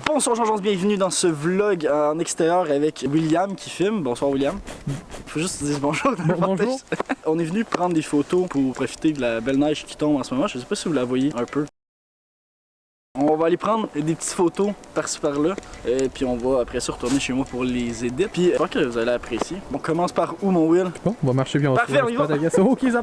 Bonsoir Jean-Jean, bienvenue dans ce vlog en extérieur avec William qui filme. Bonsoir William. Faut juste dire bonjour. Bonjour. On est venu prendre des photos pour profiter de la belle neige qui tombe en ce moment. Je sais pas si vous la voyez un peu. On va aller prendre des petites photos par-ci par-là, puis on va après ça retourner chez moi pour les éditer. Puis j'espère que vous allez apprécier. On commence par où mon Will? Bon, on va marcher puis on Parfait, on y va. Ok, ça.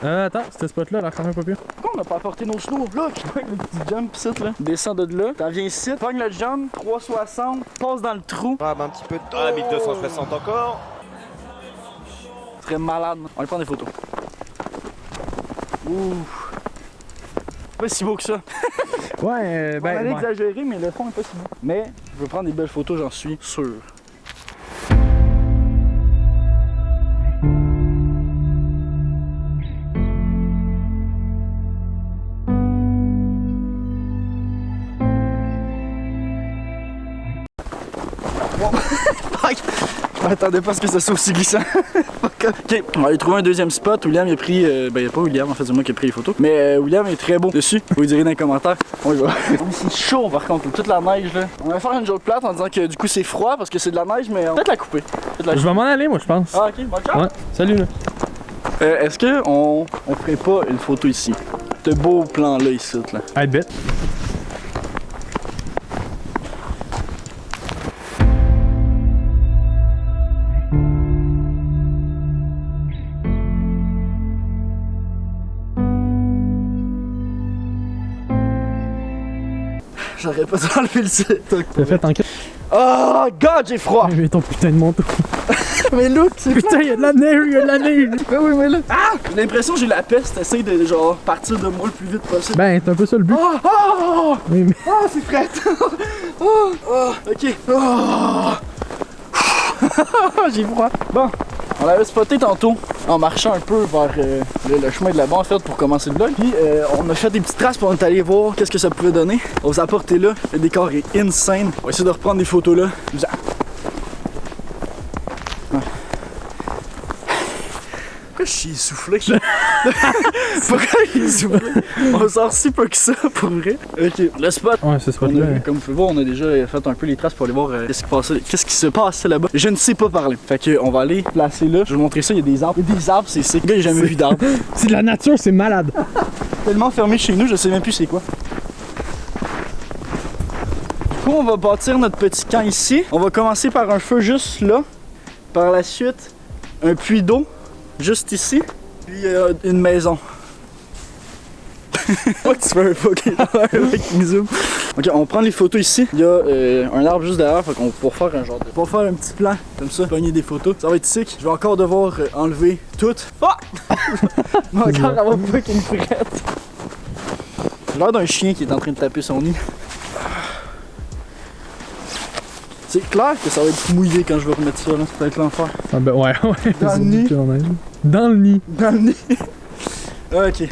Attends, ce spot-là, là, quand même pas pire. Pourquoi on n'a pas apporté nos snow? Là, le petit jump ici, là. Descends de là, t'en viens ici, pogne le jump, 360, passe dans le trou. Un petit peu de temps. Ah, 1260 encore. Très malade. On va prendre des photos. Ouh. Pas si beau que ça. Ouais, On allait exagérer, mais le fond est pas si beau. Mais je veux prendre des belles photos, j'en suis sûr. Je m'attendais pas à ce que ça soit aussi glissant. Ok, on va aller trouver un deuxième spot. William il a pris, ben pas William en fait, c'est moi qui ai pris les photos. Mais William est très beau dessus, vous le direz dans les commentaires. On y va. C'est chaud par contre, toute la neige là. On va faire une joke plate en disant que du coup c'est froid parce que c'est de la neige, mais on va peut-être la couper. Je vais m'en aller moi je pense. Ah ok, bonne chance. Ouais, salut là. Est-ce que on ferait pas une photo ici? Ce beau plan là ici là. Hey, bête. J'aurais pas dû enlever le site. T'as fait en quête? Oh god, j'ai froid! Mais ton putain de manteau. Mais look, c'est Putain, y'a de la neige, y'a de la neige! Mais oui, mais là. Ah! J'ai l'impression que j'ai la peste. Essaye de genre partir de moi le plus vite possible. Ben, c'est un peu ça le but. Oh! Oh! Oui, mais... Oh, c'est frais! Oh! Oh! Ok! Oh! J'ai froid! Bon, on l'avait spoté tantôt en marchant un peu vers le chemin de là-bas en fait pour commencer le vlog. Puis on a fait des petites traces pour on est allé voir qu'est-ce que ça pouvait donner. On vous a apporté là, le décor est insane. On va essayer de reprendre des photos là. Pourquoi je suis essoufflé? Pourquoi je suis essoufflé? On sort si peu que ça pour vrai. Ok, le spot. Ouais, ce spot-là. Comme vous pouvez voir, on a déjà fait un peu les traces pour aller voir qu'est-ce qui se passait là-bas. Je ne sais pas parler. Fait que on va aller placer là. Je vais vous montrer ça, il y a des arbres. Il y a des arbres, c'est sick. Le gars, j'ai jamais vu d'arbres. C'est de la nature, c'est malade. Tellement fermé chez nous, je sais même plus c'est quoi. Du coup, on va bâtir notre petit camp ici. On va commencer par un feu juste là. Par la suite, un puits d'eau. Juste ici, puis une maison. Pourquoi tu fais un fucking avec une zoom? Ok, on prend les photos ici. Il y a un arbre juste derrière, fait qu'on va pouvoir faire un genre de... On va faire un petit plan, comme ça, pogner des photos. Ça va être sick. Je vais encore devoir enlever toutes. Ah! Je vais encore avoir fucking frette. J'ai l'air d'un chien qui est en train de taper son nid. C'est clair que ça va être mouillé quand je vais remettre ça, là. Ça va être l'enfer. Ah ben ouais. Dans le nid. Dans le nid. Dans le nid. Ok.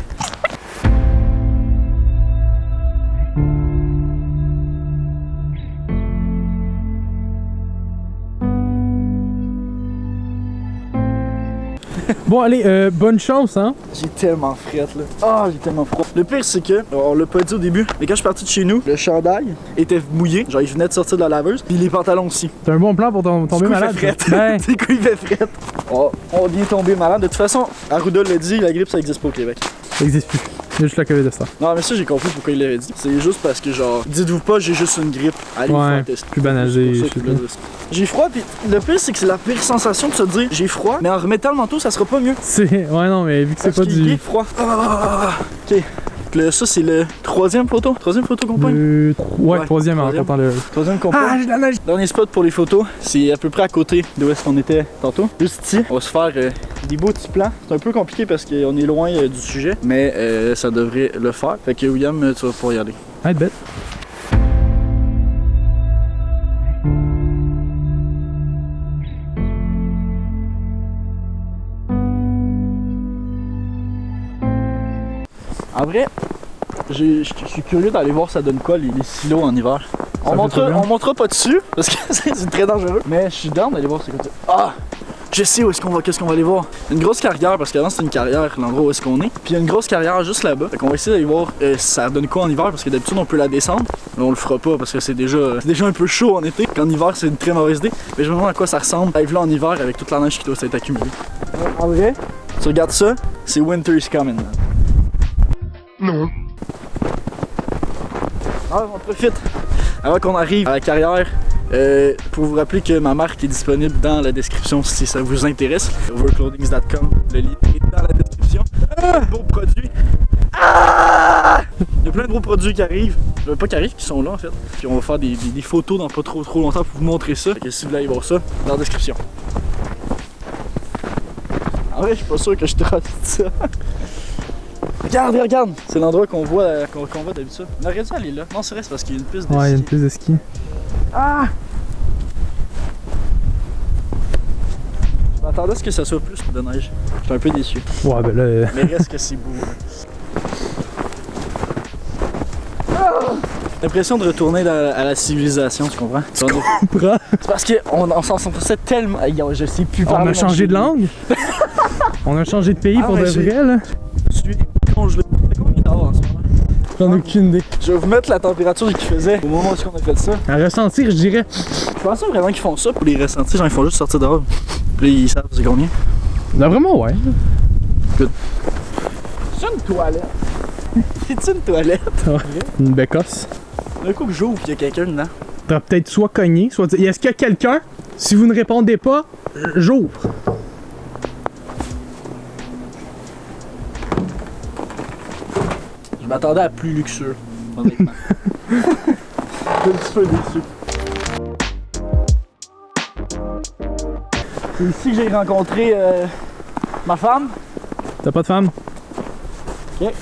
Bon allez, bonne chance hein. J'ai tellement frette là. Ah, j'ai tellement froid. Le pire c'est que, on l'a pas dit au début, mais quand je suis parti de chez nous, le chandail était mouillé. Genre il venait de sortir de la laveuse. Puis les pantalons aussi. C'est un bon plan pour tomber malade. Ben. C'est quoi il fait frette? Oh, on vient tomber malade. De toute façon, Arruda l'a dit, la grippe ça existe pas au Québec. Ça existe plus. Il y a juste la COVID de ça. Non mais ça j'ai compris pourquoi il l'avait dit. C'est juste parce que genre, dites-vous pas j'ai juste une grippe. Allez vous faire tester. Plus banalisé. J'ai froid puis le pire c'est que c'est la pire sensation de se dire j'ai froid, mais en remettant le manteau ça sera pas mieux. Ouais non mais vu que c'est pas du... froid. Ok. Ça c'est le troisième photo qu'on pogne? Ouais, troisième en comptant le... Troisième qu'on pogne. Ah, j'ai de la neige! Dernier spot pour les photos, c'est à peu près à côté d'où est-ce qu'on était tantôt. Juste ici, on va se faire des beaux petits plans. C'est un peu compliqué parce qu'on est loin du sujet, mais ça devrait le faire. Fait que William, tu vas pouvoir y aller. Arrête bête. En vrai, je suis curieux d'aller voir ça donne quoi les silos en hiver. On montera pas dessus parce que c'est très dangereux. Mais je suis down d'aller voir ce que c'est. Ah! Je sais où est-ce qu'on va, qu'est-ce qu'on va aller voir. Une grosse carrière, parce qu'avant c'était une carrière, l'endroit où est-ce qu'on est. Puis il y a une grosse carrière juste là-bas. Fait qu'on va essayer d'aller voir ça donne quoi en hiver, parce que d'habitude on peut la descendre. Mais on le fera pas parce que c'est déjà un peu chaud en été. Qu'en hiver c'est une très mauvaise idée. Mais je me demande à quoi ça ressemble. Arrive là en hiver avec toute la neige qui doit s'être accumulée. En vrai, tu regardes ça, c'est Winter is coming. Non. Alors on profite avant qu'on arrive à la carrière. Pour vous rappeler que ma marque est disponible dans la description si ça vous intéresse. Overclothings.com, le lien est dans la description. Beaux produits. Il y a plein de beaux produits qui arrivent. Pas qui arrivent, qui sont là en fait. Puis on va faire des photos dans pas trop longtemps pour vous montrer ça. Fait que si vous voulez aller voir ça, dans la description. En vrai, je suis pas sûr que je trace ça. Regarde, regarde! C'est l'endroit qu'on voit d'habitude. On aurait dû aller là. Non, c'est vrai, c'est parce qu'il y a une piste de ski. Ouais, il y a une piste de ski. Ah! Je m'attendais à ce que ça soit plus de neige. Je suis un peu déçu. Ouais, ben là. Mais reste que c'est beau. Ah! J'ai l'impression de retourner à la civilisation, tu comprends? Tu comprends? C'est parce qu'on s'en passait tellement. Je sais plus parler. On a changé de langue? On a changé de pays pour de vrai, là? Je suis congelé. C'est combien d'heures en ce moment? J'en ai aucune idée. Je vais vous mettre la température qu'il faisait au moment où on a fait ça. À ressentir, je dirais. Je pense vraiment qu'ils font ça pour les ressentir, genre ils font juste sortir dehors. Puis là, ils savent c'est combien. Là, vraiment, ouais. Good. C'est une toilette. C'est une toilette? Une bécosse. D'un coup que j'ouvre, il y a quelqu'un dedans. T'as peut-être soit cogné, soit dit est-ce qu'il y a quelqu'un? Si vous ne répondez pas, j'ouvre. Je m'attendais à plus luxueux, honnêtement. Je suis un petit peu déçu. C'est ici que j'ai rencontré ma femme. T'as pas de femme? Ok.